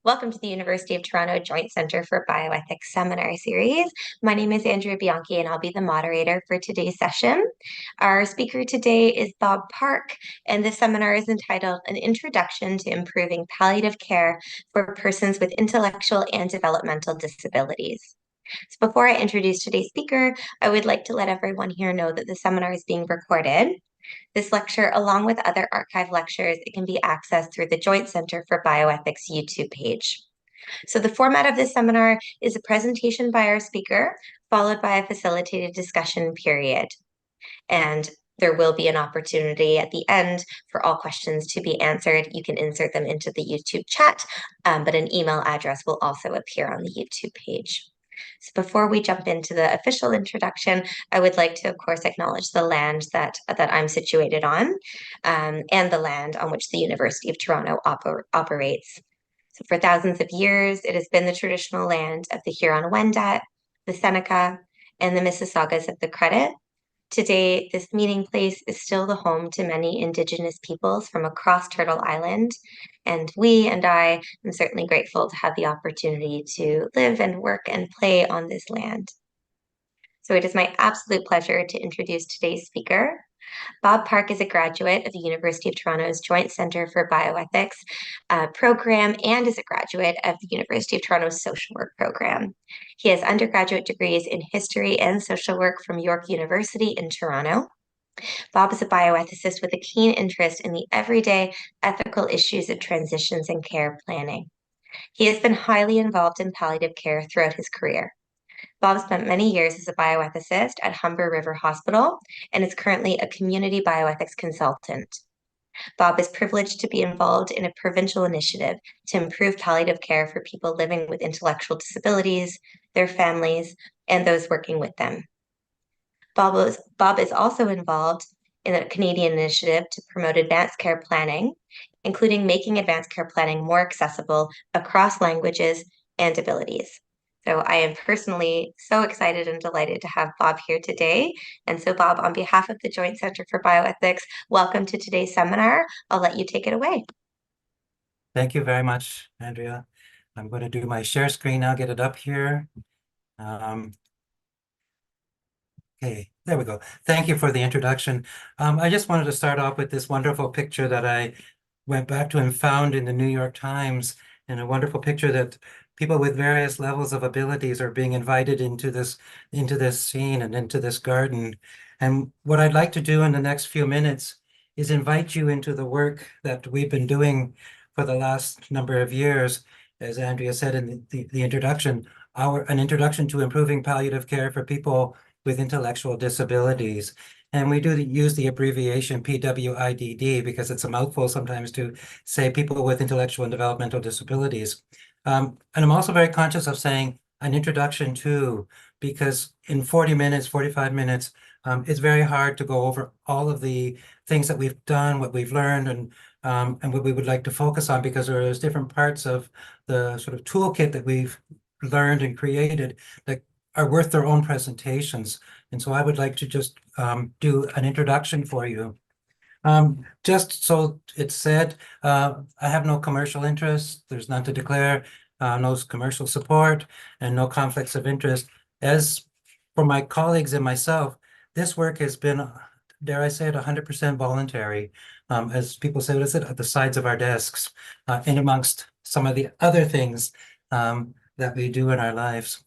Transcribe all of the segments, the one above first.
Welcome to the University of Toronto Joint Centre for Bioethics Seminar Series. My name is Andrea Bianchi and I'll be the moderator for today's session. Our speaker today is Bob Parke, and this seminar is entitled An Introduction to Improving Palliative Care for Persons with Intellectual and Developmental Disabilities. So before I introduce today's speaker, I would like to let everyone here know that the seminar is being recorded. This lecture, along with other archive lectures, it can be accessed through the Joint Center for Bioethics YouTube page. So the format of this seminar is a presentation by our speaker, followed by a facilitated discussion period. And there will be an opportunity at the end for all questions to be answered. You can insert them into the YouTube chat, but an email address will also appear on the YouTube page. So before we jump into the official introduction, I would like to, of course, acknowledge the land that I'm situated on, and the land on which the University of Toronto operates. So for thousands of years, it has been the traditional land of the Huron-Wendat, the Seneca, and the Mississaugas of the Credit. Today, this meeting place is still the home to many Indigenous peoples from across Turtle Island, and I am certainly grateful to have the opportunity to live and work and play on this land. So it is my absolute pleasure to introduce today's speaker. Bob Parke is a graduate of the University of Toronto's Joint Centre for Bioethics program and is a graduate of the University of Toronto's social work program. He has undergraduate degrees in history and social work from York University in Toronto. Bob is a bioethicist with a keen interest in the everyday ethical issues of transitions and care planning. He has been highly involved in palliative care throughout his career. Bob spent many years as a bioethicist at Humber River Hospital and is currently a community bioethics consultant. Bob is privileged to be involved in a provincial initiative to improve palliative care for people living with intellectual disabilities, their families, and those working with them. Bob is also involved in a Canadian initiative to promote advanced care planning, including making advanced care planning more accessible across languages and abilities. So I am personally so excited and delighted to have Bob here today. And so Bob, on behalf of the Joint Center for Bioethics, welcome to today's seminar. I'll let you take it away. Thank you very much, Andrea. I'm going to do my share screen now, get it up here. Okay, there we go. Thank you for the introduction. I just wanted to start off with this wonderful picture that I went back to and found in the New York Times, and a wonderful picture that people with various levels of abilities are being invited into this scene and into this garden. And what I'd like to do in the next few minutes is invite you into the work that we've been doing for the last number of years, as Andrea said in the introduction, an introduction to improving palliative care for people with intellectual disabilities. And we do use the abbreviation PWIDD because it's a mouthful sometimes to say people with intellectual and developmental disabilities. And I'm also very conscious of saying an introduction to, because in 40 minutes, 45 minutes, it's very hard to go over all of the things that we've done, what we've learned, and what we would like to focus on, because there's different parts of the sort of toolkit that we've learned and created that are worth their own presentations. And so I would like to just do an introduction for you. Just so it's said, I have no commercial interest. There's none to declare, no commercial support, and no conflicts of interest. As for my colleagues and myself, this work has been, dare I say it, 100% voluntary. As people say, what is it, at the sides of our desks, in amongst some of the other things that we do in our lives.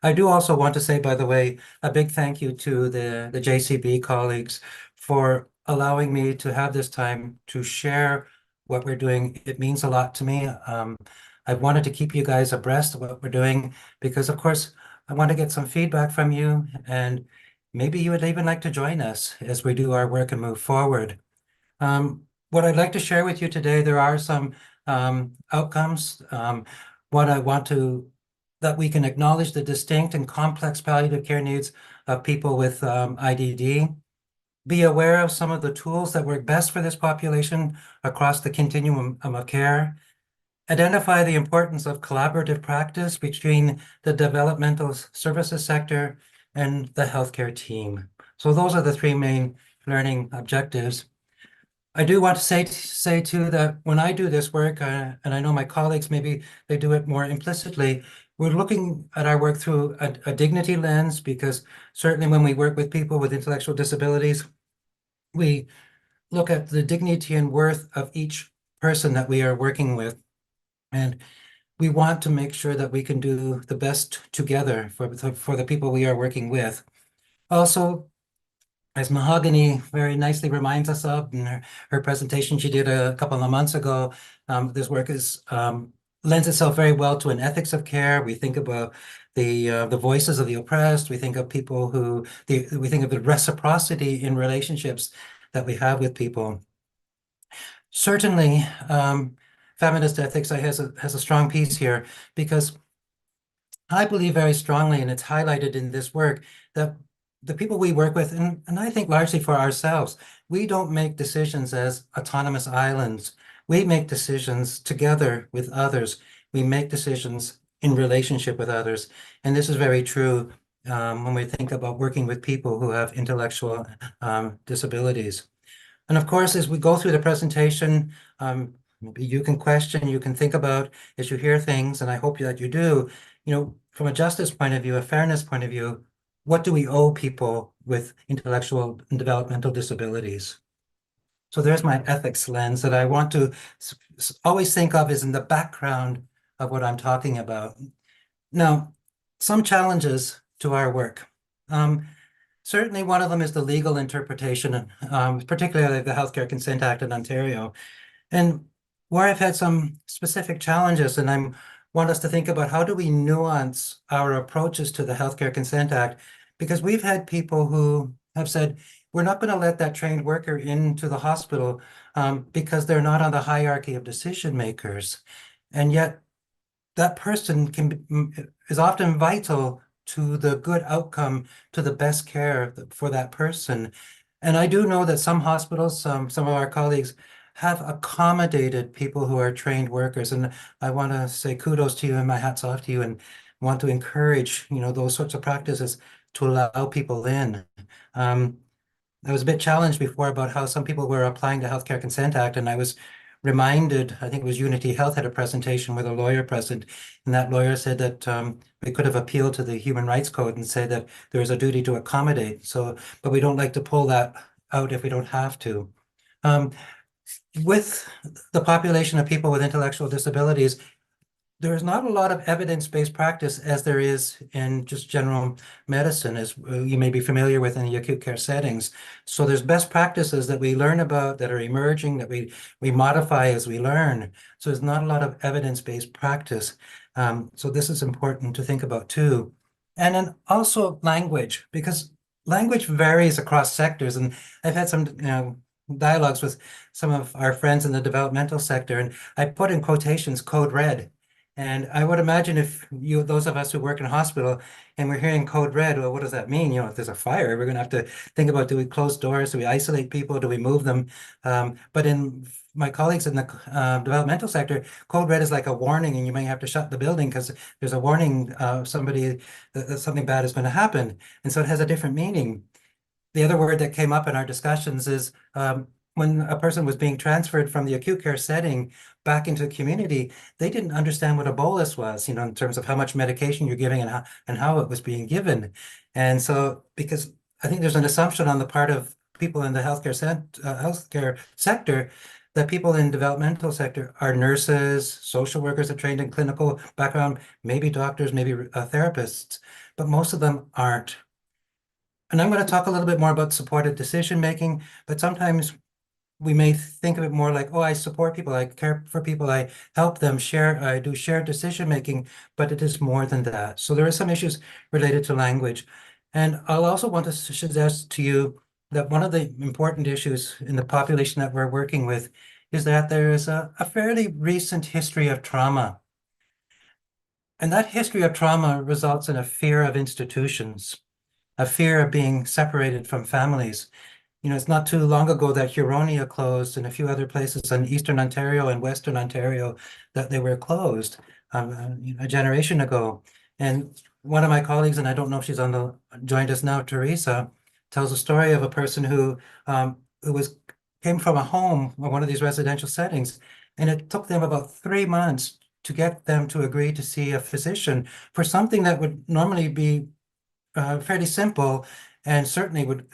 I do also want to say, by the way, a big thank you to the JCB colleagues for allowing me to have this time to share what we're doing. It means a lot to me. I wanted to keep you guys abreast of what we're doing because, of course, I want to get some feedback from you, and maybe you would even like to join us as we do our work and move forward. What I'd like to share with you today, there are some outcomes. What I want to that we can acknowledge the distinct and complex palliative care needs of people with IDD, be aware of some of the tools that work best for this population across the continuum of care, identify the importance of collaborative practice between the developmental services sector and the healthcare team. So those are the three main learning objectives. I do want to say too that when I do this work, and I know my colleagues maybe they do it more implicitly, we're looking at our work through a dignity lens because certainly when we work with people with intellectual disabilities, we look at the dignity and worth of each person that we are working with. And we want to make sure that we can do the best together for the people we are working with. Also, as Mahogany very nicely reminds us of in her presentation she did a couple of months ago, this work lends itself very well to an ethics of care. We think about the voices of the oppressed. We think of people we think of the reciprocity in relationships that we have with people. Certainly, feminist ethics has a strong piece here because I believe very strongly, and it's highlighted in this work, that the people we work with, and I think largely for ourselves, we don't make decisions as autonomous islands. We make decisions together with others. We make decisions in relationship with others. And this is very true when we think about working with people who have intellectual disabilities. And of course, as we go through the presentation, maybe you can question, you can think about as you hear things, and I hope that you do, from a justice point of view, a fairness point of view, what do we owe people with intellectual and developmental disabilities? So there's my ethics lens that I want to always think of as in the background of what I'm talking about. Now, some challenges to our work. Certainly, one of them is the legal interpretation, particularly the Healthcare Consent Act in Ontario. And where I've had some specific challenges, and I want us to think about how do we nuance our approaches to the Healthcare Consent Act, because we've had people who have said, we're not going to let that trained worker into the hospital because they're not on the hierarchy of decision makers. And yet that person is often vital to the good outcome, to the best care for that person. And I do know that some hospitals, some of our colleagues have accommodated people who are trained workers. And I want to say kudos to you and my hat's off to you and want to encourage, those sorts of practices to allow people in. I was a bit challenged before about how some people were applying the Healthcare Consent Act, and I was reminded, I think it was Unity Health had a presentation with a lawyer present, and that lawyer said that we could have appealed to the Human Rights Code and say that there is a duty to accommodate. So, but we don't like to pull that out if we don't have to. With the population of people with intellectual disabilities, there's not a lot of evidence-based practice as there is in just general medicine, as you may be familiar with in the acute care settings. So there's best practices that we learn about that are emerging that we modify as we learn. So there's not a lot of evidence-based practice. So this is important to think about too. And then also language, because language varies across sectors. And I've had some, dialogues with some of our friends in the developmental sector, and I put in quotations code red. And I would imagine if those of us who work in a hospital and we're hearing code red, well, what does that mean? If there's a fire, we're going to have to think about, do we close doors? Do we isolate people? Do we move them? But in my colleagues in the developmental sector, code red is like a warning, and you may have to shut the building because there's a warning that something bad is going to happen. And so it has a different meaning. The other word that came up in our discussions is when a person was being transferred from the acute care setting back into the community, they didn't understand what a bolus was, in terms of how much medication you're giving and how it was being given. And so, because I think there's an assumption on the part of people in the healthcare sector that people in developmental sector are nurses, social workers are trained in clinical background, maybe doctors, maybe therapists, but most of them aren't. And I'm going to talk a little bit more about supported decision making, but sometimes we may think of it more like, oh, I support people, I care for people, I help them share, I do shared decision making, but it is more than that. So there are some issues related to language. And I'll also want to suggest to you that one of the important issues in the population that we're working with is that there is a fairly recent history of trauma. And that history of trauma results in a fear of institutions, a fear of being separated from families. It's not too long ago that Huronia closed and a few other places in Eastern Ontario and Western Ontario that they were closed a generation ago. And one of my colleagues, and I don't know if she's joined us now, Teresa, tells a story of a person who was came from a home or one of these residential settings, and it took them about 3 months to get them to agree to see a physician for something that would normally be fairly simple and certainly would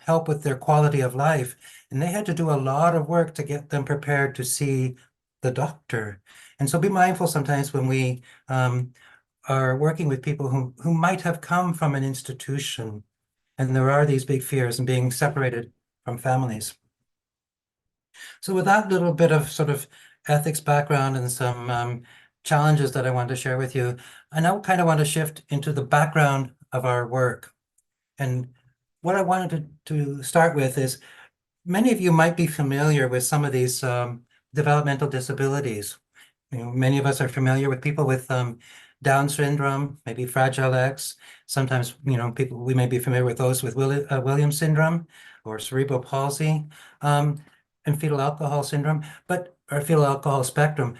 help with their quality of life. And they had to do a lot of work to get them prepared to see the doctor. And so be mindful sometimes when we are working with people who might have come from an institution, and there are these big fears and being separated from families. So with that little bit of sort of ethics background and some challenges that I want to share with you, I now kind of want to shift into the background of our work. And what I wanted to start with is many of you might be familiar with some of these developmental disabilities. Many of us are familiar with people with Down syndrome, maybe Fragile X. Sometimes, people we may be familiar with those with Williams syndrome or cerebral palsy, and fetal alcohol syndrome, or fetal alcohol spectrum.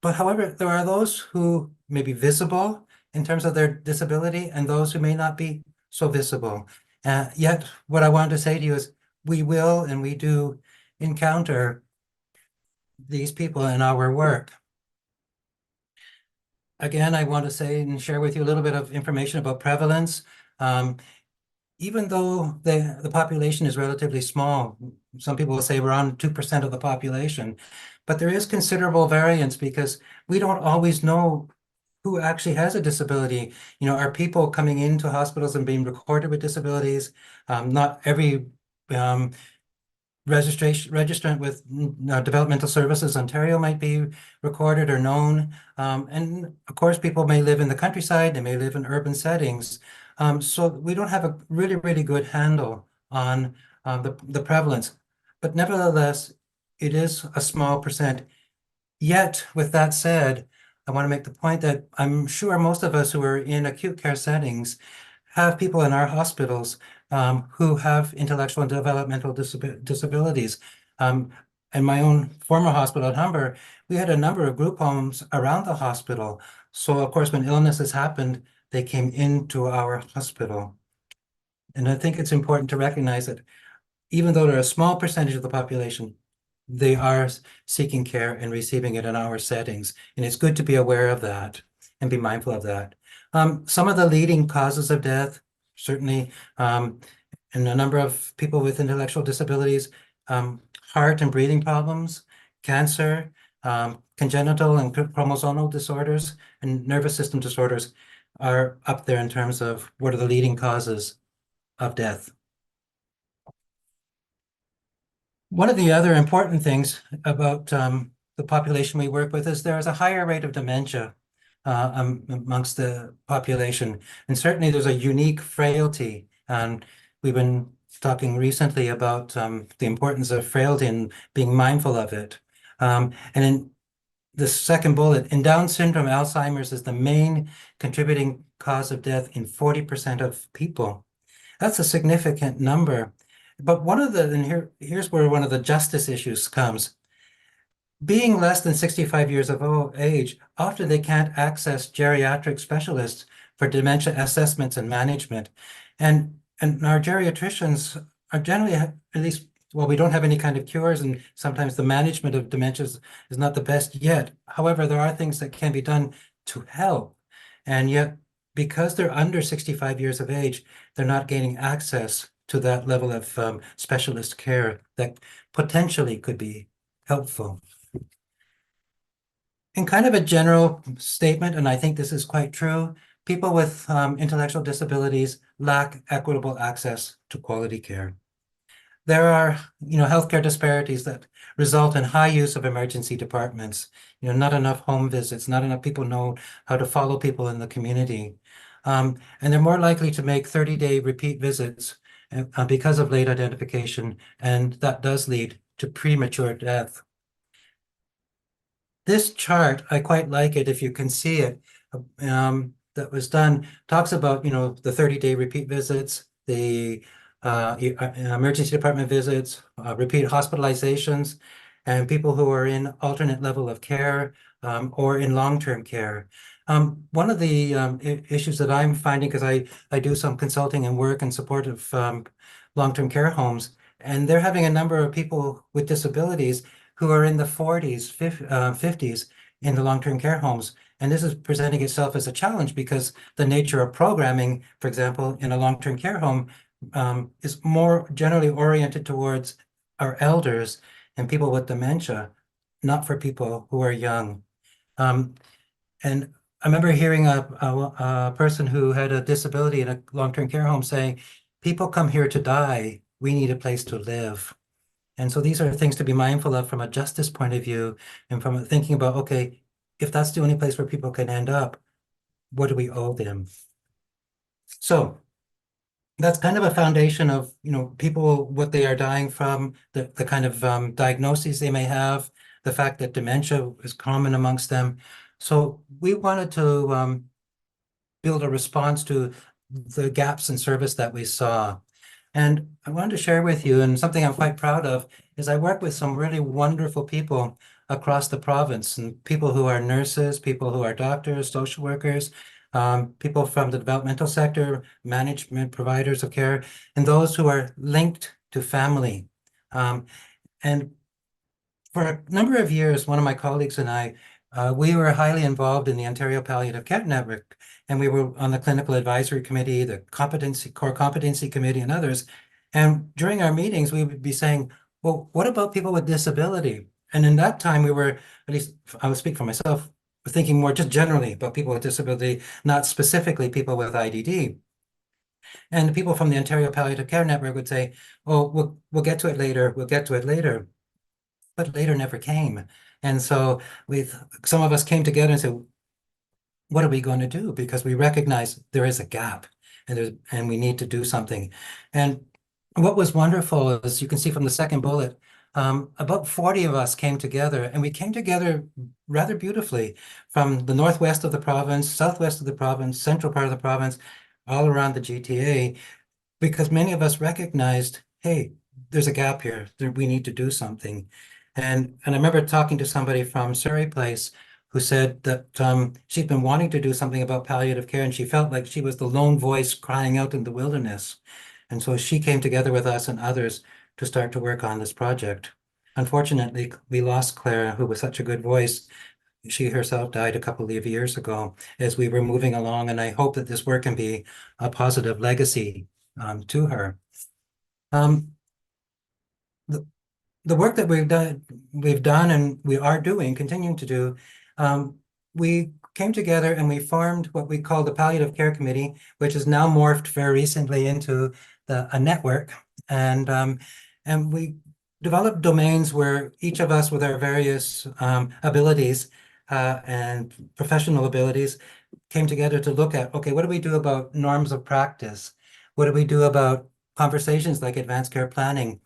But however, there are those who may be visible in terms of their disability and those who may not be so visible. Yet, what I wanted to say to you is we will and we do encounter these people in our work. Again, I want to say and share with you a little bit of information about prevalence. Even though the population is relatively small, some people will say we're around 2% of the population, but there is considerable variance because we don't always know who actually has a disability. Are people coming into hospitals and being recorded with disabilities? Not every registrant with Developmental Services Ontario might be recorded or known. And of course, people may live in the countryside, they may live in urban settings. So we don't have a really, really good handle on the prevalence. But nevertheless, it is a small percent. Yet, with that said, I want to make the point that I'm sure most of us who are in acute care settings have people in our hospitals who have intellectual and developmental disabilities. In my own former hospital at Humber, we had a number of group homes around the hospital. So, of course, when illnesses happened, they came into our hospital. And I think it's important to recognize that even though they're a small percentage of the population, they are seeking care and receiving it in our settings. And it's good to be aware of that and be mindful of that. Some of the leading causes of death, certainly, in a number of people with intellectual disabilities, heart and breathing problems, cancer, congenital and chromosomal disorders, and nervous system disorders are up there in terms of what are the leading causes of death. One of the other important things about the population we work with is there is a higher rate of dementia amongst the population. And certainly there's a unique frailty. And we've been talking recently about the importance of frailty and being mindful of it. And in the second bullet, in Down syndrome, Alzheimer's is the main contributing cause of death in 40% of people. That's a significant number. But here's where one of the justice issues comes. Being less than 65 years of age, often they can't access geriatric specialists for dementia assessments and management. And our geriatricians are generally, at least, well, we don't have any kind of cures, and sometimes the management of dementia is not the best yet. However, there are things that can be done to help. And yet, because they're under 65 years of age, they're not gaining access to that level of specialist care that potentially could be helpful. In kind of a general statement, and I think this is quite true, people with intellectual disabilities lack equitable access to quality care. There are, healthcare disparities that result in high use of emergency departments, not enough home visits, not enough people know how to follow people in the community. And they're more likely to make 30-day repeat visits because of late identification, and that does lead to premature death. This chart, I quite like it if you can see it, that was done, talks about, the 30-day repeat visits, the emergency department visits, repeat hospitalizations, and people who are in alternate level of care or in long-term care. One of the issues that I'm finding, because I do some consulting and work in support of long-term care homes, And they're having a number of people with disabilities who are in the 40s, 50s in the long-term care homes. And this is presenting itself as a challenge because the nature of programming, for example, in a long-term care home, is more generally oriented towards our elders and people with dementia, not for people who are young. Um, and I remember hearing a person who had a disability in a long-term care home saying, people come here to die. We need a place to live. And so these are things to be mindful of from a justice point of view and from thinking about, okay, if that's the only place where people can end up, what do we owe them? So that's kind of a foundation of, people, what they are dying from, the kind of diagnoses they may have, the fact that dementia is common amongst them. So we wanted to build a response to the gaps in service that we saw. And I wanted to share with you, and something I'm quite proud of, is I work with some really wonderful people across the province, and people who are nurses, people who are doctors, social workers, people from the developmental sector, management providers of care, and those who are linked to family. And for a number of years, one of my colleagues and I, we were highly involved in the Ontario Palliative Care Network, and we were on the Clinical Advisory Committee, the Core Competency Committee, and others. And during our meetings, we would be saying, well, what about people with disability? And in that time, we were, at least I will speak for myself, thinking more just generally about people with disability, not specifically people with IDD. And the people from the Ontario Palliative Care Network would say, oh, we'll get to it later, we'll get to it later. But later never came. And so some of us came together and said, what are we going to do? Because we recognize there is a gap and we need to do something. And what was wonderful is you can see from the second bullet, about 40 of us came together, and we came together rather beautifully from the northwest of the province, southwest of the province, central part of the province, all around the GTA, because many of us recognized, hey, there's a gap here. We need to do something. And I remember talking to somebody from Surrey Place who said that she'd been wanting to do something about palliative care, and she felt like she was the lone voice crying out in the wilderness. And so she came together with us and others to start to work on this project. Unfortunately, we lost Clara, who was such a good voice. She herself died a couple of years ago as we were moving along, and I hope that this work can be a positive legacy to her. Um, the, the work that we've done and we are doing, continuing to do, we came together and we formed what we call the Palliative Care Committee, which has now morphed very recently into a network. And we developed domains where each of us with our various abilities and professional abilities came together to look at, okay, what do we do about norms of practice? What do we do about conversations like advanced care planning?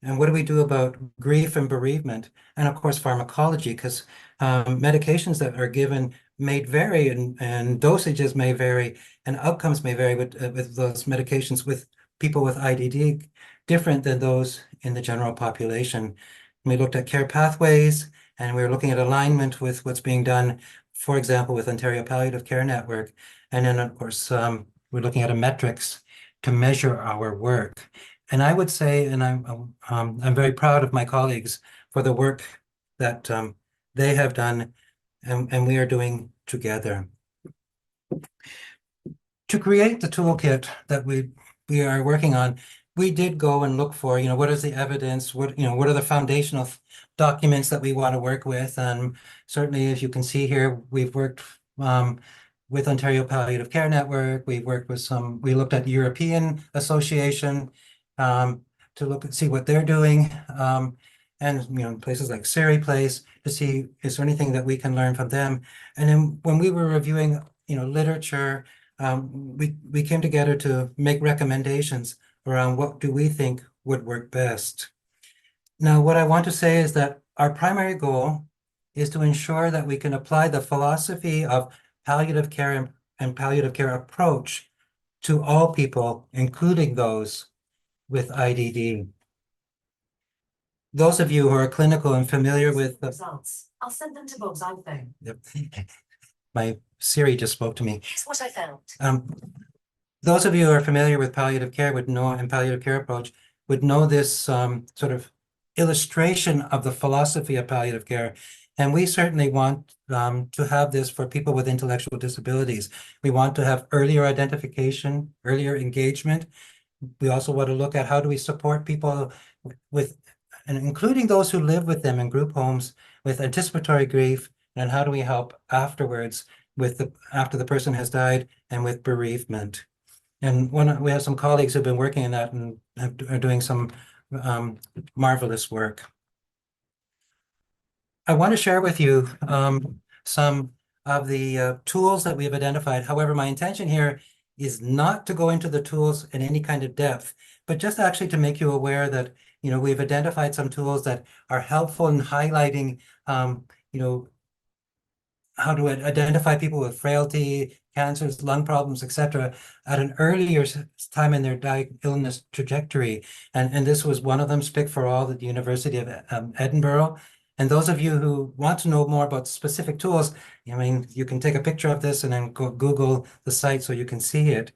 And what do we do about grief and bereavement? And of course, pharmacology, because medications that are given may vary and dosages may vary and outcomes may vary with those medications with people with IDD, different than those in the general population. We looked at care pathways, and we were looking at alignment with what's being done, for example, with Ontario Palliative Care Network. And then, of course, we're looking at a metrics to measure our work. And I would say, and I'm very proud of my colleagues for the work that they have done and we are doing together. To create the toolkit that we are working on, we did go and look for, what is the evidence, what are the foundational documents that we want to work with. And certainly, as you can see here, we've worked with Ontario Palliative Care Network. We've worked with we looked at the European Association to see what they're doing. And places like Surrey Place to see, is there anything that we can learn from them? And then when we were reviewing, literature, we came together to make recommendations around what do we think would work best. Now, what I want to say is that our primary goal is to ensure that we can apply the philosophy of palliative care and palliative care approach to all people, including those with IDD. Those of you who are clinical and familiar with the results, I'll send them to Bob's iPhone. Yep. My Siri just spoke to me. Here's what I found. Those of you who are familiar with palliative care would know in palliative care approach, would know this sort of illustration of the philosophy of palliative care. And we certainly want to have this for people with intellectual disabilities. We want to have earlier identification, earlier engagement. We also want to look at how do we support people with, and including those who live with them in group homes with anticipatory grief, and how do we help afterwards after the person has died and with bereavement. And we have some colleagues who've been working in that and are doing some marvelous work. I want to share with you some of the tools that we have identified. However, my intention here is not to go into the tools in any kind of depth, but just actually to make you aware that, we've identified some tools that are helpful in highlighting, how to identify people with frailty, cancers, lung problems, etc., at an earlier time in their illness trajectory. And this was one of them, Speak for All at the University of Edinburgh. And those of you who want to know more about specific tools, you can take a picture of this and then go Google the site so you can see it.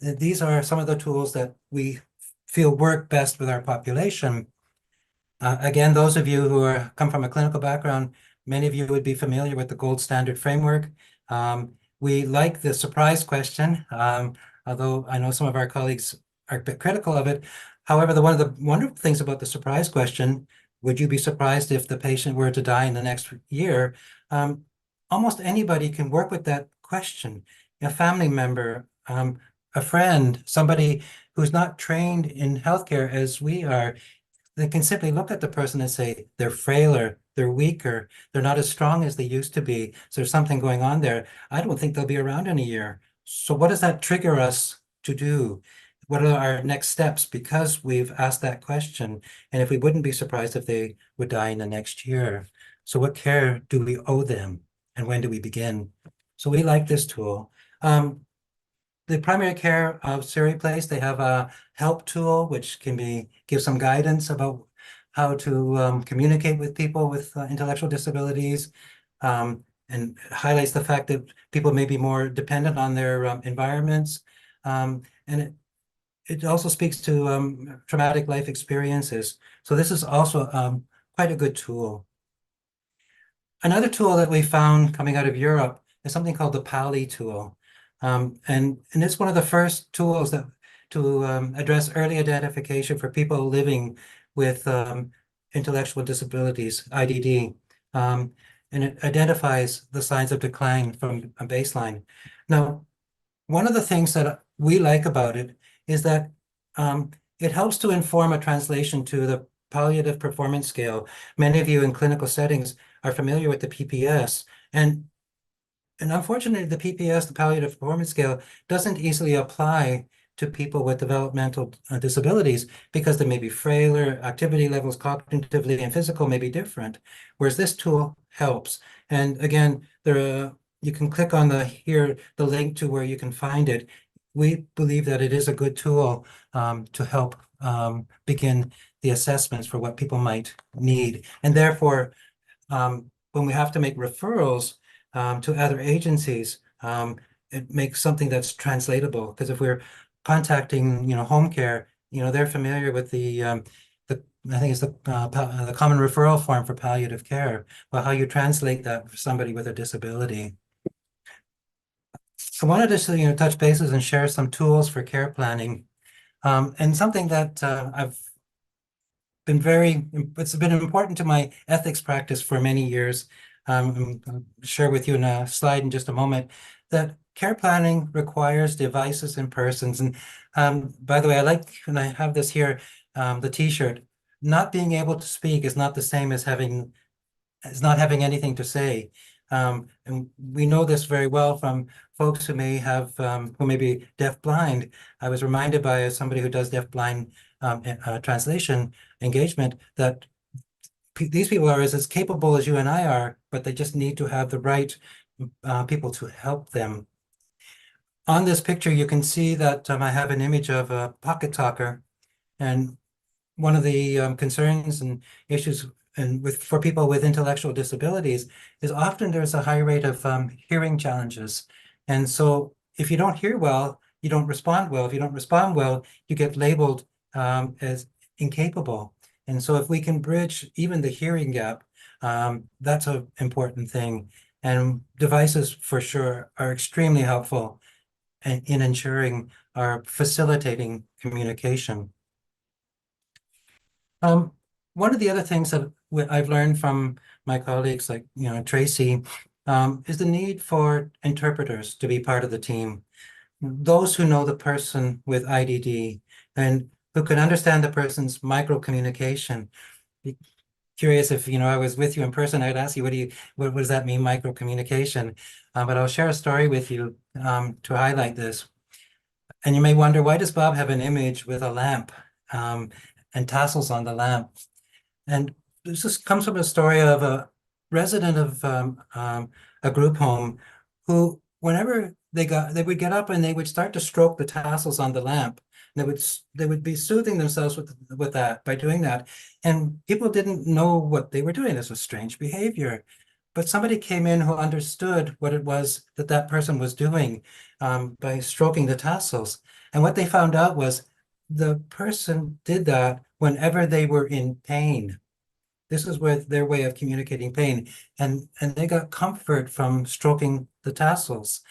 These are some of the tools that we feel work best with our population. Again, those of you who come from a clinical background, many of you would be familiar with the gold standard framework. We like the surprise question, although I know some of our colleagues are a bit critical of it. However, one of the wonderful things about the surprise question, would you be surprised if the patient were to die in the next year? Almost anybody can work with that question. A family member, a friend, somebody who's not trained in healthcare as we are, they can simply look at the person and say, they're frailer, they're weaker, they're not as strong as they used to be. So there's something going on there. I don't think they'll be around in a year. So what does that trigger us to do? What are our next steps? Because we've asked that question. And if we wouldn't be surprised if they would die in the next year. So what care do we owe them? And when do we begin? So we like this tool. The primary care of Surrey Place, they have a help tool, which can give some guidance about how to communicate with people with intellectual disabilities, and highlights the fact that people may be more dependent on their environments. And it also speaks to traumatic life experiences. So this is also quite a good tool. Another tool that we found coming out of Europe is something called the PALI tool. And it's one of the first tools to address early identification for people living with intellectual disabilities, IDD. And it identifies the signs of decline from a baseline. Now, one of the things that we like about it is that it helps to inform a translation to the Palliative Performance Scale. Many of you in clinical settings are familiar with the PPS, and unfortunately, the PPS, the Palliative Performance Scale, doesn't easily apply to people with developmental disabilities because they may be frailer, activity levels cognitively and physical may be different, whereas this tool helps. And again, you can click on the link to where you can find it. We believe that it is a good tool to help begin the assessments for what people might need. And therefore, when we have to make referrals to other agencies, it makes something that's translatable. Because if we're contacting, home care, they're familiar with I think it's the common referral form for palliative care, but how you translate that for somebody with a disability. I wanted to, touch bases and share some tools for care planning, and something that it's been important to my ethics practice for many years. I'll share with you in a slide in just a moment that care planning requires devices and persons. And by the way, and I have this here, the T-shirt, not being able to speak is not the same as not having anything to say. And we know this very well from folks who may be deaf-blind. I was reminded by somebody who does deaf-blind translation engagement that these people are as capable as you and I are, but they just need to have the right people to help them. On this picture, you can see that I have an image of a pocket talker, and one of the concerns and issues for people with intellectual disabilities is often there's a high rate of hearing challenges. And so if you don't hear well, you don't respond well. If you don't respond well, you get labeled as incapable. And so if we can bridge even the hearing gap, that's an important thing. And devices for sure are extremely helpful in ensuring or facilitating communication. One of the other things that I've learned from my colleagues, like Tracy, is the need for interpreters to be part of the team. Those who know the person with IDD and who can understand the person's micro communication. Be curious if I was with you in person, I'd ask you, what does that mean, micro communication? But I'll share a story with you to highlight this. And you may wonder, why does Bob have an image with a lamp and tassels on the lamp? And this just comes from a story of a resident of a group home who, whenever they would get up and they would start to stroke the tassels on the lamp. They would be soothing themselves with that by doing that. And people didn't know what they were doing. This was strange behavior. But somebody came in who understood what it was that that person was doing by stroking the tassels. And what they found out was the person did that whenever they were in pain. This is with their way of communicating pain, and they got comfort from stroking the tassels.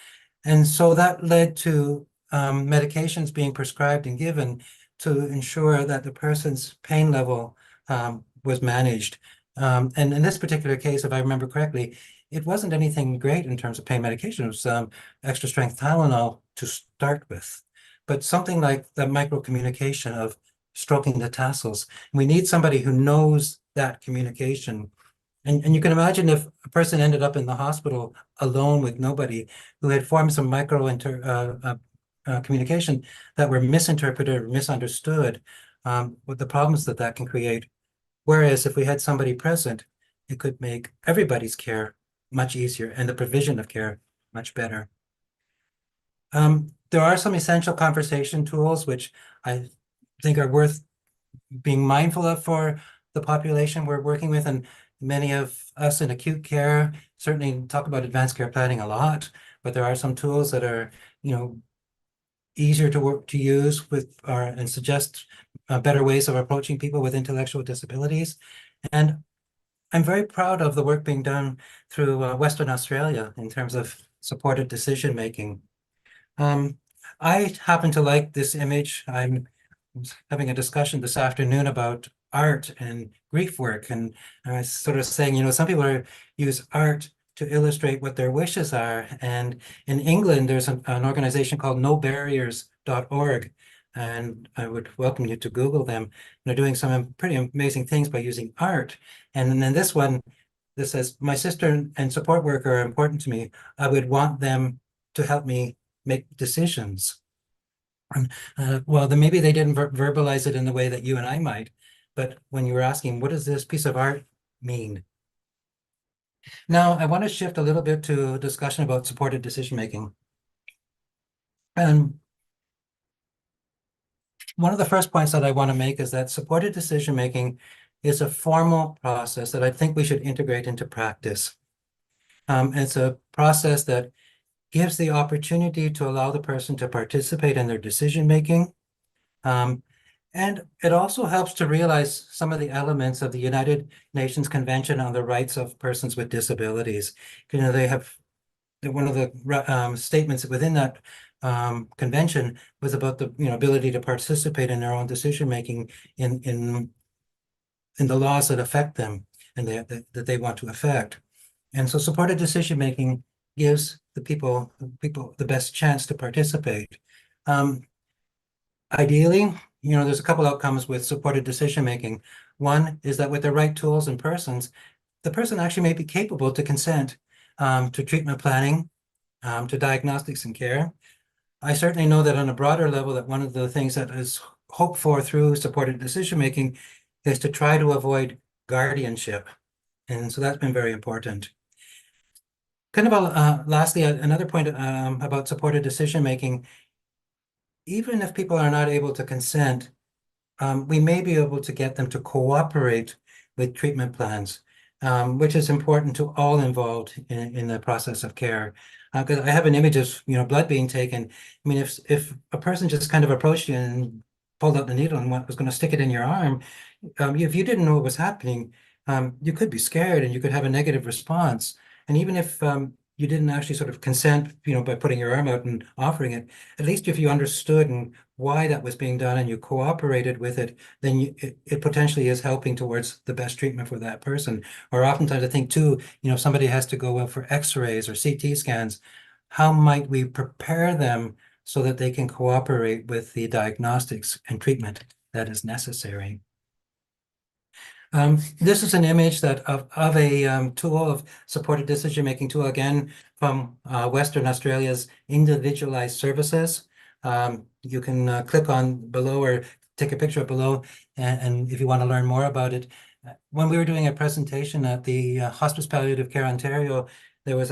And so that led to medications being prescribed and given to ensure that the person's pain level was managed. And in this particular case, if I remember correctly, it wasn't anything great in terms of pain medication. It was extra strength Tylenol to start with. But something like the micro communication of stroking the tassels, we need somebody who knows that communication. And you can imagine if a person ended up in the hospital alone with nobody, who had formed some micro communication that were misinterpreted or misunderstood, what the problems that can create. Whereas if we had somebody present, it could make everybody's care much easier and the provision of care much better. There are some essential conversation tools which I think are worth being mindful of for the population we're working with, and many of us in acute care certainly talk about advanced care planning a lot, but there are some tools that are, easier to use with and suggest better ways of approaching people with intellectual disabilities. And I'm very proud of the work being done through Western Australia in terms of supported decision making. I happen to like this image. I'm having a discussion this afternoon about art and grief work, and I was sort of saying, some people use art to illustrate what their wishes are. And in England, there's an organization called nobarriers.org, and I would welcome you to Google them. They're doing some pretty amazing things by using art. And then this one, this says, my sister and support worker are important to me. I would want them to help me make decisions. Well, then maybe they didn't verbalize it in the way that you and I might, but when you were asking, what does this piece of art mean? Now, I want to shift a little bit to a discussion about supported decision-making. And one of the first points that I want to make is that supported decision-making is a formal process that I think we should integrate into practice. It's a process that gives the opportunity to allow the person to participate in their decision-making. And it also helps to realize some of the elements of the United Nations Convention on the Rights of Persons with Disabilities. They have one of the statements within that convention was about the ability to participate in their own decision making in the laws that affect them and that they want to affect. And so supported decision making gives the people the best chance to participate. Ideally, there's a couple outcomes with supported decision making. One is that with the right tools and persons, the person actually may be capable to consent to treatment planning, to diagnostics and care. I certainly know that on a broader level that one of the things that is hoped for through supported decision making is to try to avoid guardianship. And so that's been very important. Kind of lastly, another point about supported decision making, even if people are not able to consent, we may be able to get them to cooperate with treatment plans, which is important to all involved in the process of care. Because I have an image of blood being taken. I mean, if a person just kind of approached you and pulled out the needle and was going to stick it in your arm, if you didn't know what was happening, you could be scared and you could have a negative response. And even if you didn't actually sort of consent, by putting your arm out and offering it, at least if you understood and why that was being done and you cooperated with it, then it potentially is helping towards the best treatment for that person. Or oftentimes I think too, if somebody has to go out for X-rays or CT scans, how might we prepare them so that they can cooperate with the diagnostics and treatment that is necessary? This is an image of a tool of supported decision-making tool, again, from Western Australia's individualized services. You can click on below or take a picture of below, and if you want to learn more about it. When we were doing a presentation at the Hospice Palliative Care Ontario, there was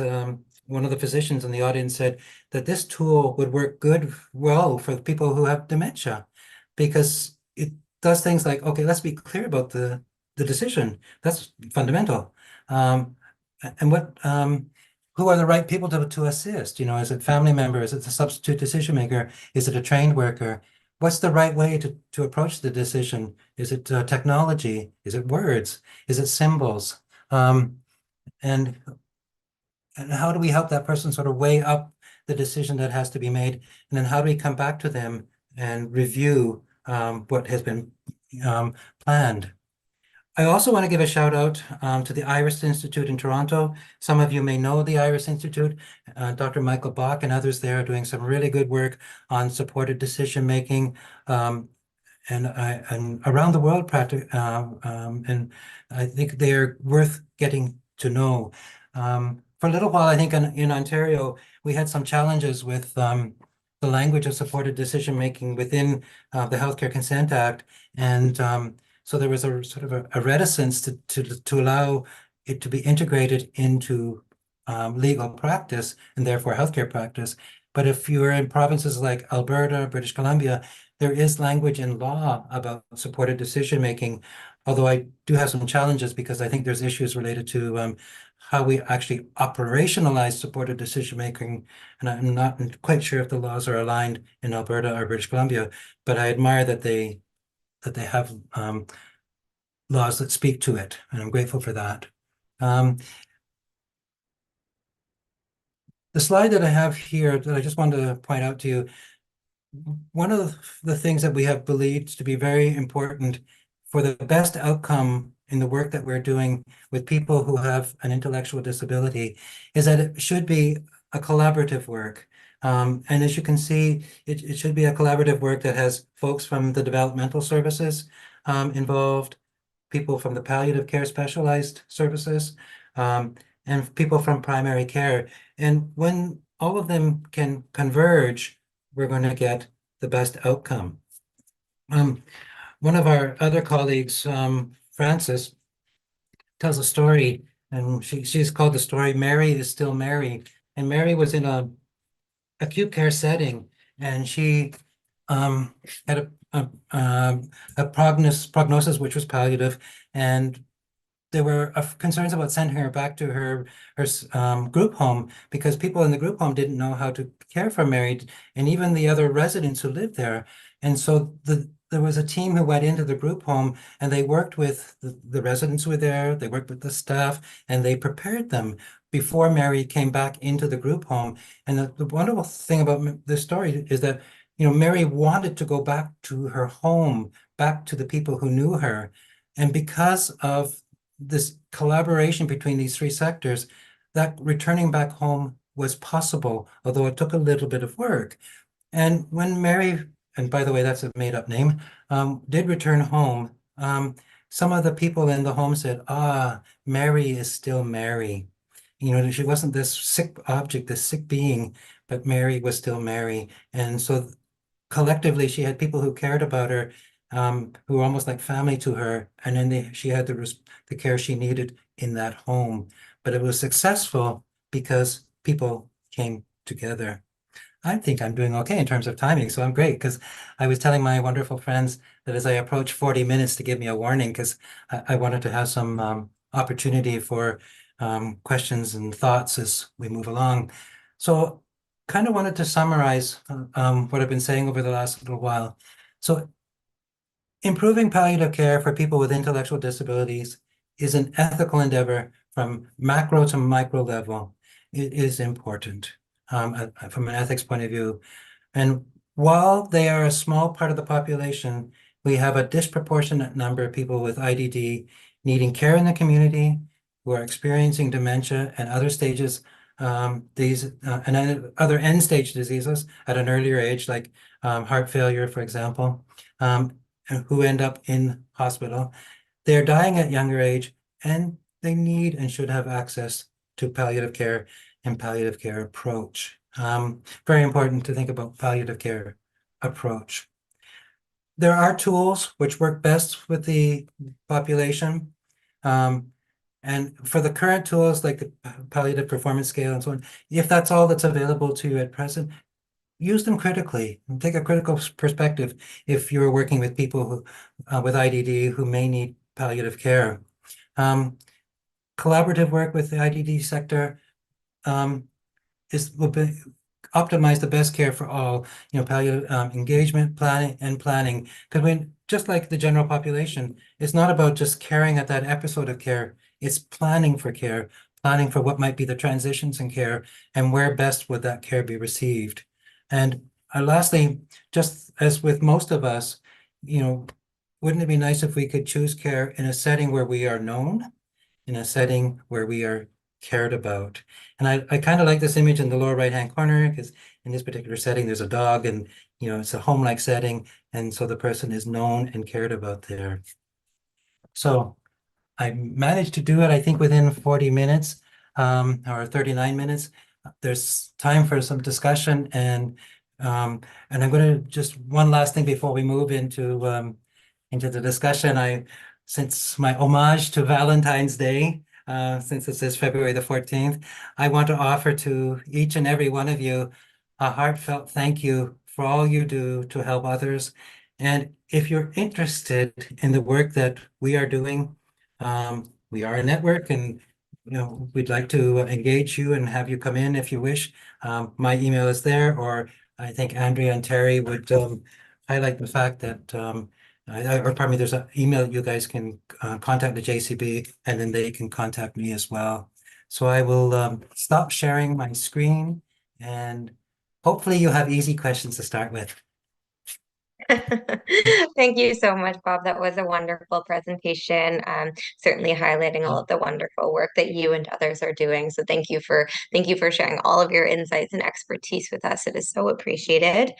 one of the physicians in the audience said that this tool would work well for people who have dementia, because it does things like, okay, let's be clear about the decision. That's fundamental. And who are the right people to assist? Is it family member? Is it a substitute decision maker? Is it a trained worker? What's the right way to approach the decision? Is it technology? Is it words? Is it symbols? And how do we help that person sort of weigh up the decision that has to be made? And then how do we come back to them and review what has been planned? I also want to give a shout out to the Iris Institute in Toronto. Some of you may know the Iris Institute. Dr. Michael Bach and others there are doing some really good work on supported decision making, and around the world, and I think they're worth getting to know. For a little while, I think in Ontario, we had some challenges with the language of supported decision making within the Healthcare Consent Act, and so there was a sort of a reticence to allow it to be integrated into legal practice and therefore healthcare practice. But if you're in provinces like Alberta, British Columbia, there is language in law about supported decision making. Although I do have some challenges because I think there's issues related to how we actually operationalize supported decision making, and I'm not quite sure if the laws are aligned in Alberta or British Columbia. But I admire that they have laws that speak to it, and I'm grateful for that. The slide that I have here that I just wanted to point out to you, one of the things that we have believed to be very important for the best outcome in the work that we're doing with people who have an intellectual disability is that it should be a collaborative work. And as you can see, it should be a collaborative work that has folks from the developmental services involved, people from the palliative care specialized services, and people from primary care. And when all of them can converge, we're going to get the best outcome. One of our other colleagues, Frances, tells a story, and she's called the story "Mary is Still Mary." And Mary was in a acute care setting, and she had a prognosis which was palliative, and there were concerns about sending her back to her group home because people in the group home didn't know how to care for Mary, and even the other residents who lived there. And so there was a team who went into the group home, and they worked with the residents who were there, they worked with the staff, and they prepared them before Mary came back into the group home. And the wonderful thing about this story is that, Mary wanted to go back to her home, back to the people who knew her. And because of this collaboration between these three sectors, that returning back home was possible, although it took a little bit of work. And when Mary, and by the way, that's a made-up name, did return home, some of the people in the home said, Mary is still Mary. She wasn't this sick object, this sick being, but Mary was still Mary. And so collectively, she had people who cared about her, who were almost like family to her, and then she had the care she needed in that home. But it was successful because people came together. I think I'm doing okay in terms of timing, so I'm great because I was telling my wonderful friends that as I approach 40 minutes to give me a warning because I wanted to have some opportunity for questions and thoughts as we move along. So kind of wanted to summarize what I've been saying over the last little while. So improving palliative care for people with intellectual disabilities is an ethical endeavor from macro to micro level. It is important from an ethics point of view. And while they are a small part of the population, we have a disproportionate number of people with IDD needing care in the community, who are experiencing dementia and other stages, and other end stage diseases at an earlier age, like heart failure, for example, and who end up in hospital. They're dying at younger age, and they need and should have access to palliative care and palliative care approach. Very important to think about palliative care approach. There are tools which work best with the population. And for the current tools like the palliative performance scale and so on, if that's all that's available to you at present, use them critically and take a critical perspective if you're working with people who, with IDD who may need palliative care. Collaborative work with the IDD sector will be optimize the best care for all, palliative engagement, planning. Because when, just like the general population, it's not about just caring at that episode of care, it's planning for care, planning for what might be the transitions in care and where best would that care be received. And lastly, just as with most of us, wouldn't it be nice if we could choose care in a setting where we are known, in a setting where we are cared about? And I kind of like this image in the lower right-hand corner, because in this particular setting, there's a dog and, it's a home-like setting. And so the person is known and cared about there. So I managed to do it, I think, within 40 minutes or 39 minutes. There's time for some discussion, and I'm going to just one last thing before we move into the discussion. Since my homage to Valentine's Day, since this is February the 14th, I want to offer to each and every one of you a heartfelt thank you for all you do to help others. And if you're interested in the work that we are doing, we are a network, and we'd like to engage you and have you come in if you wish. My email is there, or I think Andrea and Terry would highlight the fact that or pardon me, there's an email you guys can contact the JCB, and then they can contact me as well. So I will stop sharing my screen, and hopefully you have easy questions to start with. Thank you so much, Bob. That was a wonderful presentation. Certainly highlighting all of the wonderful work that you and others are doing. So thank you for sharing all of your insights and expertise with us. It is so appreciated.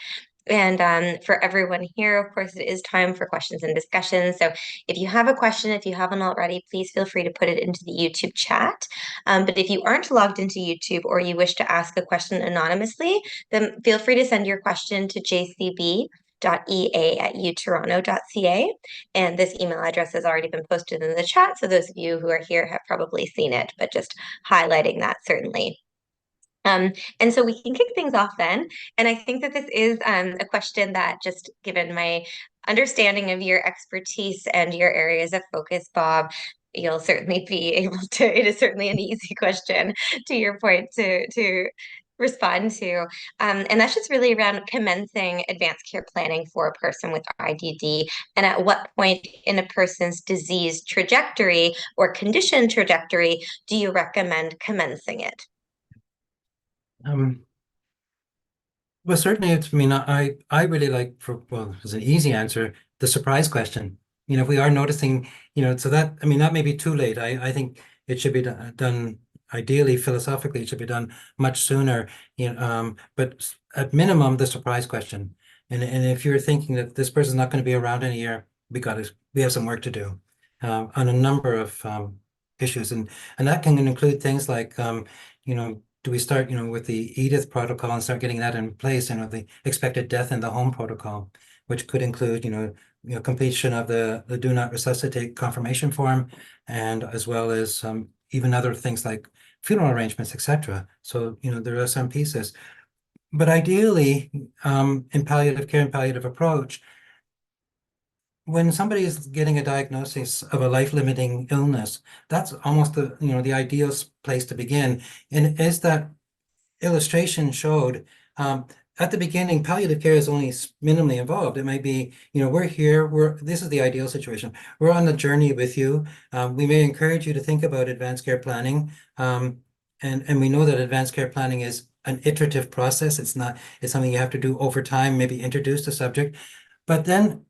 And for everyone here, of course, it is time for questions and discussions. So if you have a question, if you haven't already, please feel free to put it into the YouTube chat. But if you aren't logged into YouTube or you wish to ask a question anonymously, then feel free to send your question to jcb.ea@utoronto.ca. And this email address has already been posted in the chat, so those of you who are here have probably seen it, but just highlighting that certainly. And so we can kick things off then. And I think that this is a question that, just given my understanding of your expertise and your areas of focus, Bob, you'll certainly be able to, it is certainly an easy question to your point to respond to. And that's just really around commencing advanced care planning for a person with IDD, and at what point in a person's disease trajectory or condition trajectory do you recommend commencing it? Well, certainly I really like, as an easy answer, the surprise question. If we are noticing, so that may be too late. I think it should be done ideally, philosophically, it should be done much sooner. But at minimum, the surprise question. And if you're thinking that this person's not going to be around in a year, we have some work to do on a number of issues, and that can include things like do we start, with the EDITH protocol and start getting that in place, the expected death in the home protocol, which could include, completion of the do not resuscitate confirmation form, and as well as even other things like funeral arrangements, etc. So, there are some pieces. But ideally, in palliative care and palliative approach, when somebody is getting a diagnosis of a life-limiting illness, that's almost the ideal place to begin. And as that illustration showed, at the beginning, palliative care is only minimally involved. It might be, we're here, this is the ideal situation. We're on the journey with you. We may encourage you to think about advanced care planning. And we know that advanced care planning is an iterative process. It's something you have to do over time, maybe introduce the subject. But then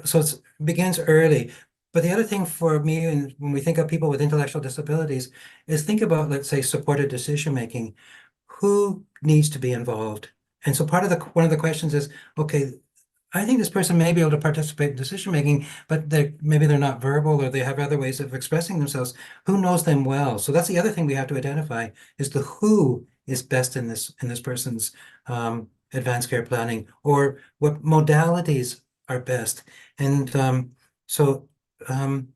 so it begins early. But the other thing for me, and when we think of people with intellectual disabilities, is think about, let's say, supported decision making. Who needs to be involved? And so one of the questions is, okay, I think this person may be able to participate in decision making, but maybe they're not verbal or they have other ways of expressing themselves. Who knows them well? So that's the other thing we have to identify is the who is best in this person's advanced care planning, or what modalities are best. And so um,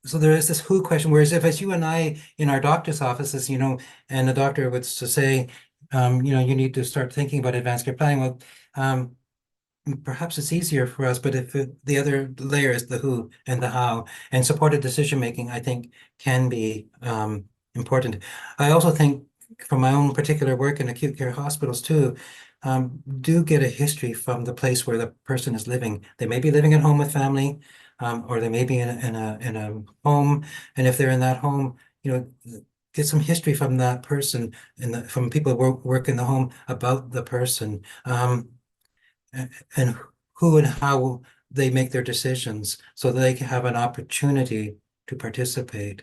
so there is this who question, whereas if it's you and I in our doctor's offices, and the doctor would say, you need to start thinking about advanced care planning. Well, perhaps it's easier for us, but if the other layer is the who and the how, and supported decision making, I think can be important. I also think from my own particular work in acute care hospitals too, do get a history from the place where the person is living. They may be living at home with family, or they may be in a home, and if they're in that home, get some history from that person and from people who work in the home about the person. And who and how they make their decisions so that they can have an opportunity to participate.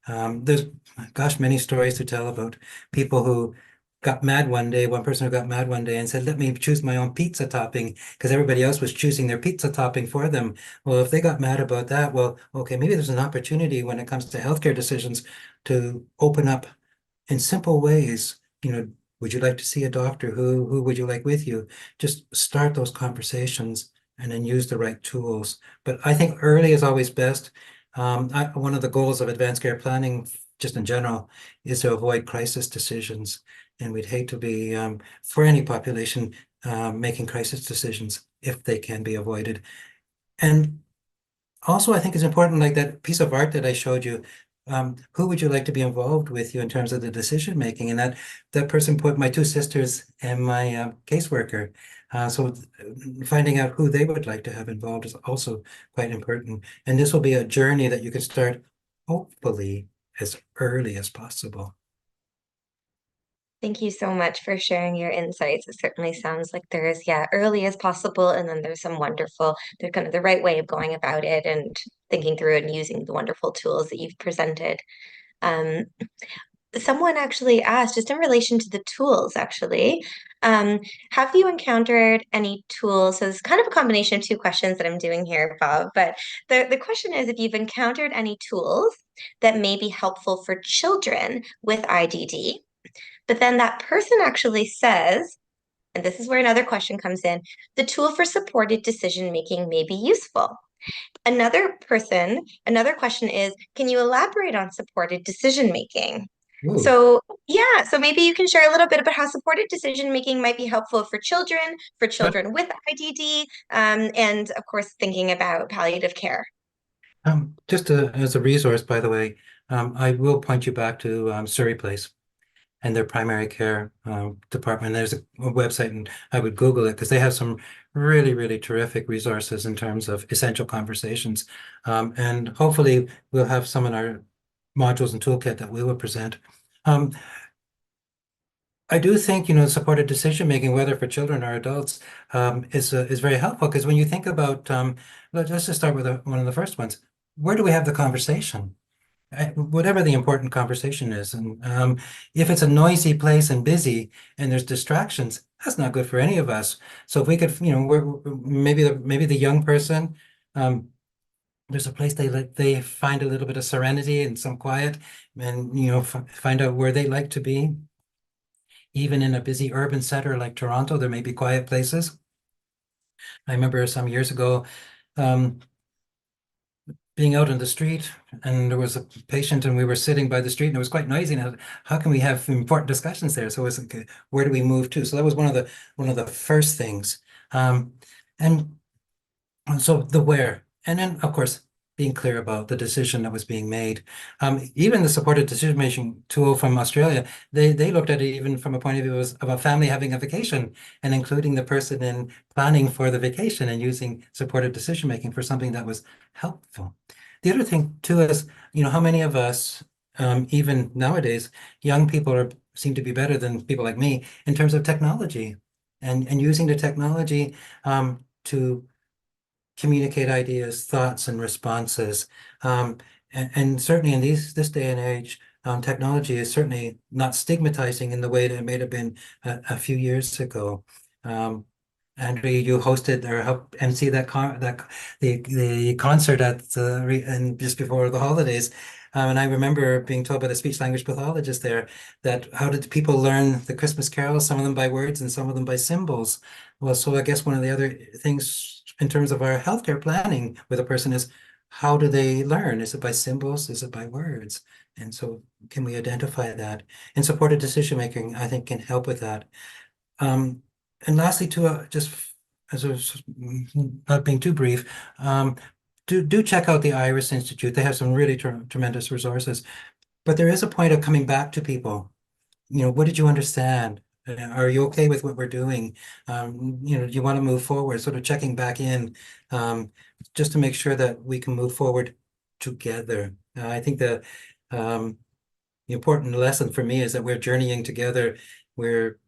There's, gosh, many stories to tell about people who got mad one day, one person who got mad one day and said, let me choose my own pizza topping because everybody else was choosing their pizza topping for them. Well, if they got mad about that, well, okay, maybe there's an opportunity when it comes to healthcare decisions to open up in simple ways, would you like to see a doctor? Who would you like with you? Just start those conversations and then use the right tools. But I think early is always best. One of the goals of advanced care planning, just in general, is to avoid crisis decisions. And we'd hate to be, for any population, making crisis decisions if they can be avoided. And also, I think it's important, like that piece of art that I showed you. Who would you like to be involved with you in terms of the decision making? And that person put my two sisters and my caseworker. So finding out who they would like to have involved is also quite important. And this will be a journey that you can start, hopefully, as early as possible. Thank you so much for sharing your insights. It certainly sounds like there's, yeah, early as possible, and then there's there's kind of the right way of going about it and thinking through and using the wonderful tools that you've presented. Um, Someone actually asked, just in relation to the tools, actually, have you encountered any tools? So it's kind of a combination of two questions that I'm doing here, Bob, but the question is if you've encountered any tools that may be helpful for children with IDD. But then that person actually says, and this is where another question comes in, the tool for supported decision making may be useful. Another question is, can you elaborate on supported decision making? Ooh. So, yeah, so maybe you can share a little bit about how supported decision making might be helpful for children with IDD, and of course, thinking about palliative care. Just as a resource, by the way, I will point you back to Surrey Place and their primary care department. There's a website, and I would Google it because they have some really, really terrific resources in terms of essential conversations. And hopefully we'll have some in our modules and toolkit that we will present. I do think, supported decision making, whether for children or adults, is very helpful because when you think about, let's just start with one of the first ones. Where do we have the conversation? Whatever the important conversation is. And if it's a noisy place and busy and there's distractions, that's not good for any of us. So if we could, maybe the young person, there's a place they find a little bit of serenity and some quiet, and find out where they like to be. Even in a busy urban center like Toronto, there may be quiet places. I remember some years ago, being out in the street, and there was a patient and we were sitting by the street and it was quite noisy, and how can we have important discussions there? So it was like, where do we move to? So that was one of the first things. And so the where, and then of course being clear about the decision that was being made. Even the supported decision-making tool from Australia, they looked at it even from a point of view of a family having a vacation and including the person in planning for the vacation and using supported decision-making for something that was helpful. The other thing too is, how many of us, even nowadays, young people seem to be better than people like me in terms of technology and using the technology to communicate ideas, thoughts, and responses. And certainly in this day and age, technology is certainly not stigmatizing in the way that it may have been a few years ago. Andrew, you hosted or helped MC the concert and just before the holidays. And I remember being told by the speech language pathologist there that how did people learn the Christmas carols, some of them by words and some of them by symbols. Well, so I guess one of the other things in terms of our healthcare planning with a person is how do they learn? Is it by symbols? Is it by words? And so can we identify that? And supported decision making, I think, can help with that. And lastly, too, just as a, not being too brief, do check out the Iris Institute. They have some really tremendous resources. But there is a point of coming back to people. What did you understand? Are you okay with what we're doing? Do you want to move forward? Sort of checking back in, just to make sure that we can move forward together. I think the important lesson for me is that we're journeying together. We're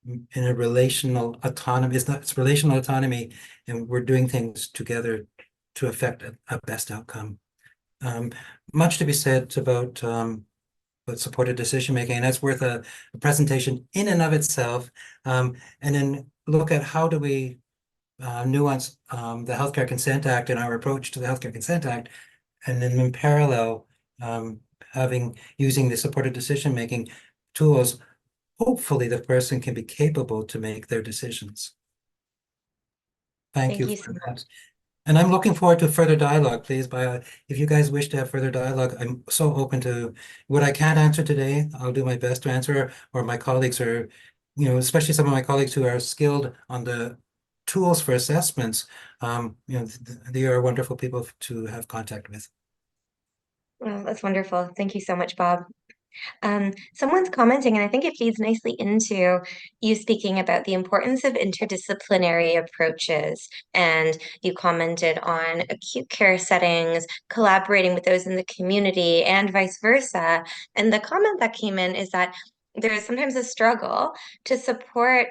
in a relational autonomy. It's relational autonomy, and we're doing things together to affect a best outcome. Much to be said about supported decision making, and that's worth a presentation in and of itself. And then look at how do we nuance the Healthcare Consent Act and our approach to the Healthcare Consent Act, and then in parallel, using the supported decision making tools. Hopefully, the person can be capable to make their decisions. Thank Thank you you for so much. that. And I'm looking forward to further dialogue, please. If you guys wish to have further dialogue, I'm so open to what I can't answer today. I'll do my best to answer, or my colleagues are, especially some of my colleagues who are skilled on the tools for assessments. They are wonderful people to have contact with. Well, that's wonderful. Thank you so much, Bob. Someone's commenting, and I think it feeds nicely into you speaking about the importance of interdisciplinary approaches. And you commented on acute care settings, collaborating with those in the community, and vice versa. And the comment that came in is that there is sometimes a struggle to support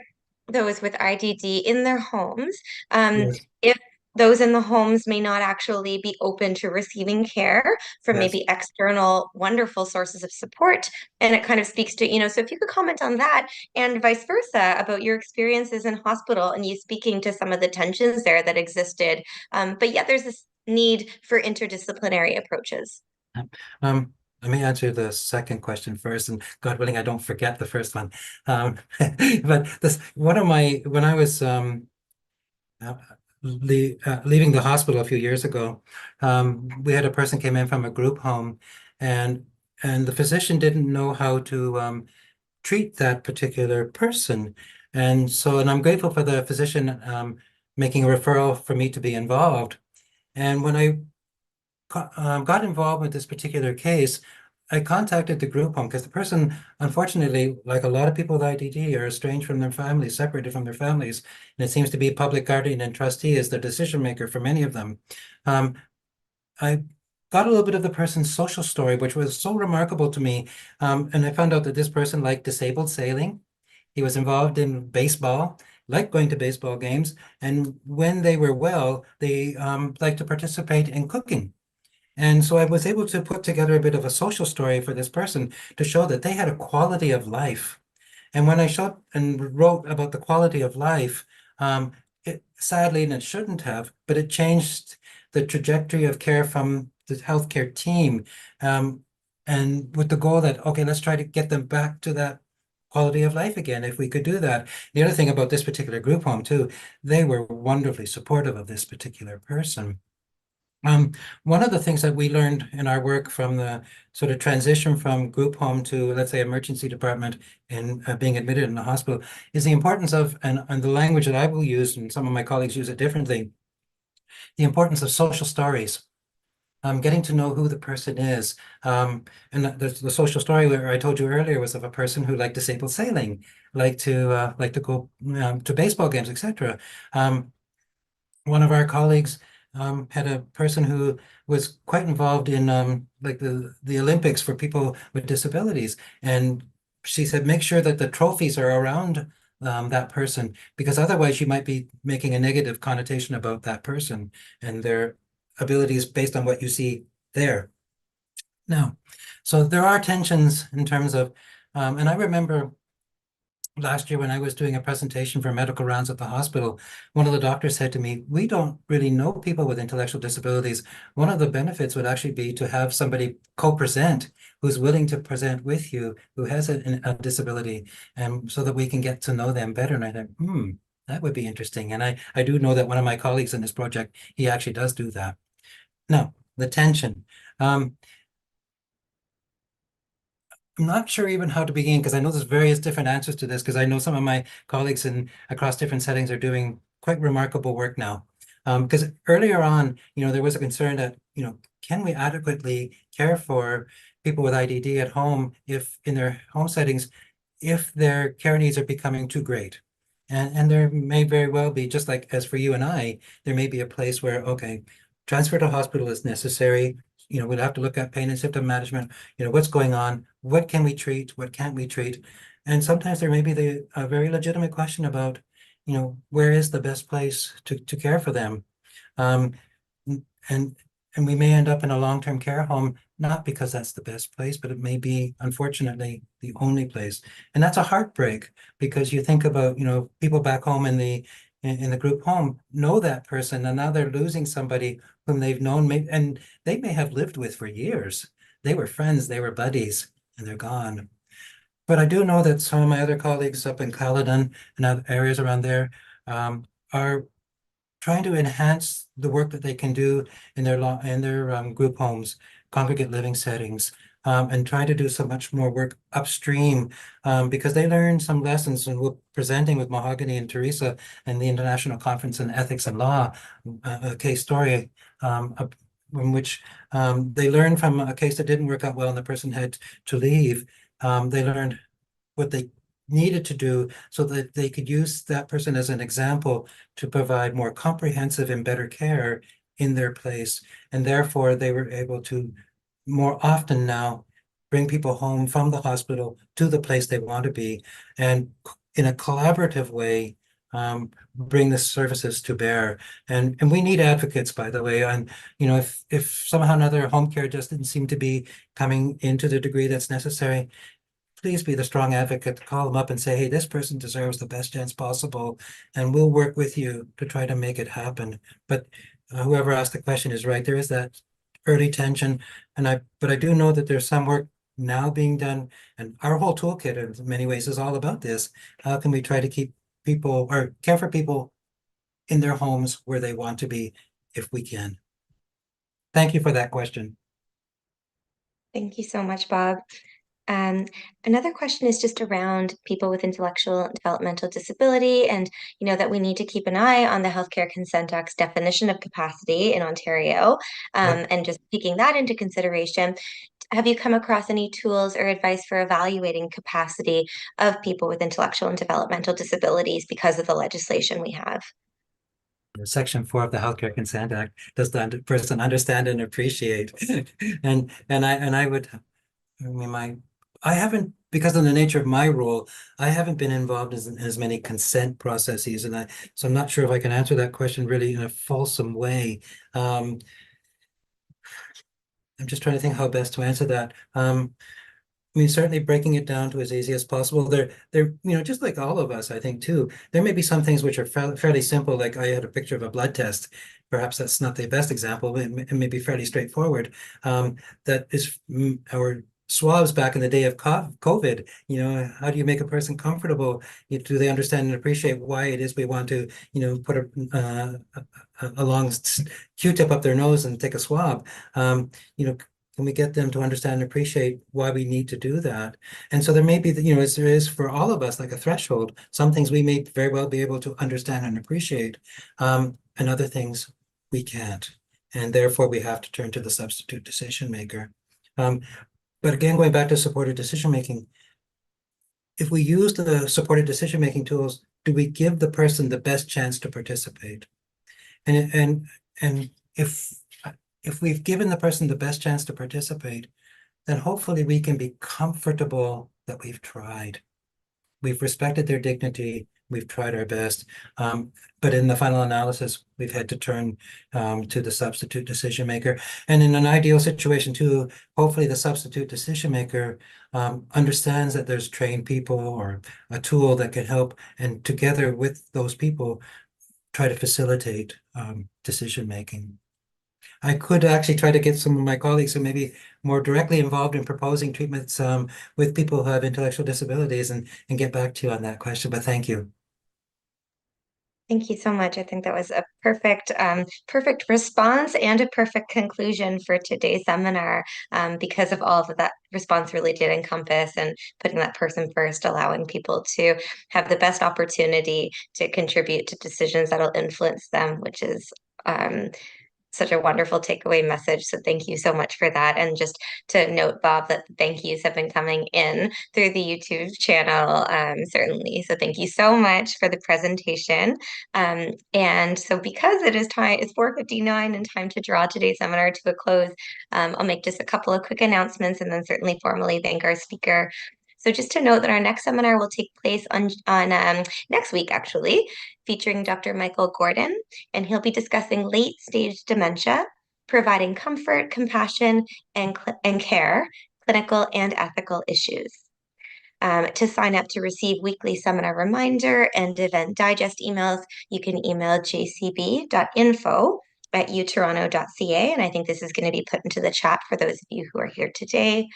those with IDD in their homes. Yes, If those in the homes may not actually be open to receiving care from yes. maybe external wonderful sources of support. And it kind of speaks to, so if you could comment on that and vice versa about your experiences in hospital and you speaking to some of the tensions there that existed. But yet there's this need for interdisciplinary approaches. Let me answer the second question first, and God willing, I don't forget the first one. But when I was uh, leaving the hospital a few years ago, we had a person came in from a group home, and the physician didn't know how to treat that particular person, and I'm grateful for the physician making a referral for me to be involved. And when I got involved with this particular case, I contacted the group home because the person, unfortunately, like a lot of people with IDD, are estranged from their families, separated from their families. And it seems to be public guardian and trustee is the decision maker for many of them. I got a little bit of the person's social story, which was so remarkable to me. And I found out that this person liked disabled sailing. He was involved in baseball, liked going to baseball games. And when they were well, they liked to participate in cooking. And so I was able to put together a bit of a social story for this person to show that they had a quality of life. And when I showed and wrote about the quality of life, it sadly, and it shouldn't have, but it changed the trajectory of care from the healthcare team. And with the goal that, okay, let's try to get them back to that quality of life again, if we could do that. The other thing about this particular group home too, they were wonderfully supportive of this particular person. One of the things that we learned in our work from the sort of transition from group home to, let's say, emergency department and being admitted in the hospital is the importance of, and the language that I will use, and some of my colleagues use it differently, the importance of social stories. getting to know who the person is. And the social story where I told you earlier was of a person who liked disabled sailing, like to go to baseball games, etc. Um, One of our colleagues had a person who was quite involved in like the Olympics for people with disabilities, and she said make sure that the trophies are around that person, because otherwise you might be making a negative connotation about that person and their abilities based on what you see there. Now, so there are tensions in terms of, and I remember last year when I was doing a presentation for medical rounds at the hospital, one of the doctors said to me, we don't really know people with intellectual disabilities. One of the benefits would actually be to have somebody co-present who's willing to present with you, who has a disability, and so that we can get to know them better. And I thought, that would be interesting. And I do know that one of my colleagues in this project, he actually does do that. Now, the tension. I'm not sure even how to begin, because I know there's various different answers to this, because I know some of my colleagues across different settings are doing quite remarkable work now. Because earlier on, there was a concern that, can we adequately care for people with IDD at home if in their home settings, if their care needs are becoming too great? And there may very well be, just like as for you and I, there may be a place where, okay, transfer to hospital is necessary. We'll have to look at pain and symptom management, what's going on, what can we treat, what can't we treat? And sometimes there may be a very legitimate question about, where is the best place to care for them? Um, and and we may end up in a long-term care home, not because that's the best place, but it may be, unfortunately, the only place. And that's a heartbreak, because you think about, people back home in the group home know that person, and now they're losing somebody whom they've known, and they may have lived with for years. They were friends, they were buddies, and they're gone. But I do know that some of my other colleagues up in Caledon and other areas around there are trying to enhance the work that they can do in their group homes, congregate living settings, and try to do so much more work upstream, because they learned some lessons, and we're presenting with Mahogany and Teresa in the International Conference on Ethics and Law, a case story in which they learned from a case that didn't work out well and the person had to leave. They learned what they needed to do so that they could use that person as an example to provide more comprehensive and better care in their place. And therefore, they were able to more often now bring people home from the hospital to the place they want to be, and in a collaborative way, bring the services to bear. And we need advocates, by the way. And if somehow or another home care just didn't seem to be coming into the degree that's necessary, please be the strong advocate to call them up and say, hey, this person deserves the best chance possible, and we'll work with you to try to make it happen. But whoever asked the question is right. There is that early tension, but I do know that there's some work now being done, and our whole toolkit in many ways is all about this. How can we try to keep people or care for people in their homes where they want to be, if we can? Thank you for that question. Thank you so much, Bob. Um, Another question is just around people with intellectual and developmental disability, and that we need to keep an eye on the Healthcare Consent Act's definition of capacity in Ontario, Yep. and just taking that into consideration. Have you come across any tools or advice for evaluating capacity of people with intellectual and developmental disabilities because of the legislation we have? Section 4 of the Healthcare Consent Act does the person understand and appreciate. And I would, I mean, I haven't, because of the nature of my role, I haven't been involved in as many consent processes, so I'm not sure if I can answer that question really in a fulsome way. I'm just trying to think how best to answer that. I mean, certainly breaking it down to as easy as possible. Just like all of us, I think too, there may be some things which are fairly simple, like I had a picture of a blood test. Perhaps that's not the best example, but it may be fairly straightforward. That is, our swabs back in the day of COVID, how do you make a person comfortable? Do they understand and appreciate why it is we want to, put a long Q-tip up their nose and take a swab? Can we get them to understand and appreciate why we need to do that? And so there may be, as there is for all of us, like a threshold. Some things we may very well be able to understand and appreciate, and other things we can't. and therefore we have to turn to the substitute decision maker. But again, going back to supported decision making, if we use the supported decision making tools, do we give the person the best chance to participate? And if we've given the person the best chance to participate, then hopefully we can be comfortable that we've tried. We've respected their dignity. We've tried our best. But in the final analysis, we've had to turn to the substitute decision maker. And in an ideal situation too, hopefully the substitute decision maker understands that there's trained people or a tool that can help, and together with those people, try to facilitate decision making. I could actually try to get some of my colleagues who may be more directly involved in proposing treatments with people who have intellectual disabilities and get back to you on that question, but thank you. Thank you so much. I think that was a perfect response and a perfect conclusion for today's seminar, because of all of that response really did encompass and putting that person first, allowing people to have the best opportunity to contribute to decisions that'll influence them, which is such a wonderful takeaway message. So thank you so much for that. And just to note, Bob, that the thank yous have been coming in through the YouTube channel, certainly. So thank you so much for the presentation. And so because it is time, it's 4:59 and time to draw today's seminar to a close, I'll make just a couple of quick announcements and then certainly formally thank our speaker. So just to note that our next seminar will take place on next week, actually, featuring Dr. Michael Gordon, and he'll be discussing late-stage dementia, providing comfort, compassion, and care, clinical and ethical issues. To sign up to receive weekly seminar reminder and event digest emails, you can email jcb.info@utoronto.ca, and I think this is going to be put into the chat for those of you who are here today.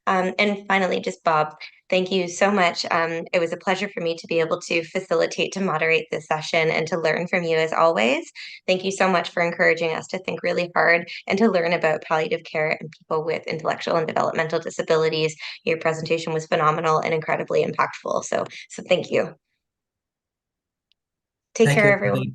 And finally, just Bob, thank you so much. It was a pleasure for me to be able to facilitate, to moderate this session, and to learn from you as always. Thank you so much for encouraging us to think really hard and to learn about palliative care and people with intellectual and developmental disabilities. Your presentation was phenomenal and incredibly impactful. So thank you. Take Thank care, you. everyone.